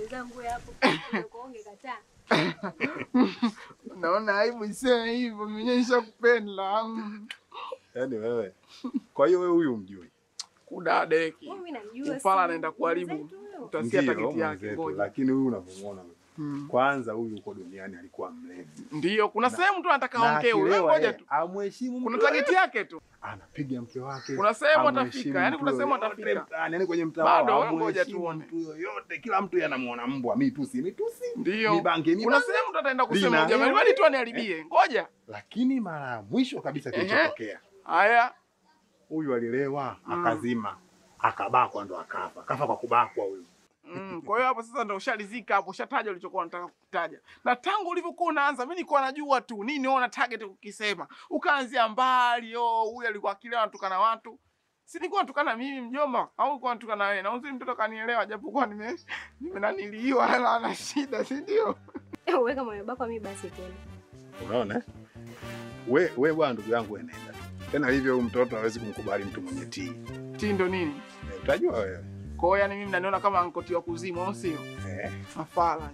mwenzangu hapo. Unakoonge kataa. Naona aibu iseme hivyo, mimi nishakupenda. Yaani wewe. Kwa hiyo wewe huyu mjui. Kudadeki. Mimi namjua. Upala anaenda kuharibu. Utasikia tageti yake ngoja. Lakini huyu unamuona wewe. Kwanza huyu uko duniani alikuwa mlevi. Ndio, kuna sehemu tu anataka aongee. Wewe ngoja tu. Amheshimu. Kuna tageti yake tu. Anapiga mke wake. Kuna sehemu atafika. Yaani kuna sehemu atafika. Yaani kwenye mtaa bado ngoja tuone. Mtu yoyote kila mtu anamuona mbwa, mitusi. Ndio. Mibange. Kuna sehemu tu ataenda kusema jamani, wewe tu aniharibie. Ngoja. Lakini mara ya mwisho kabisa kilichotokea. Haya. Huyu alilewa, akazima, akabakwa ndo akafa. Kafa kwa kubakwa huyu. Kwa hiyo hapo sasa ndio ushalizika hapo, ushataja ulichokuwa unataka kutaja. Na tangu ulivyokuwa unaanza mimi nilikuwa najua tu nini wewe una target kukisema. Ukaanzia mbali, huyu alikuwa akilewa anatukana watu. Si nilikuwa natukana mimi mjomba au ulikuwa unatukana wewe? Na uzuri mtoto kanielewa japokuwa nimenaniliwa ana shida, si ndio? Wewe kama umebakwa mimi basi tena. Unaona? Wewe bwana ndugu yangu wewe nenda. Tena hivyo huyu mtoto hawezi kumkubali mtu mwenye tii. Tii ndo nini? Utajua wewe. Kwa hiyo yani mimi mnaniona kama ankoti wa kuzimu au sio? Mafala.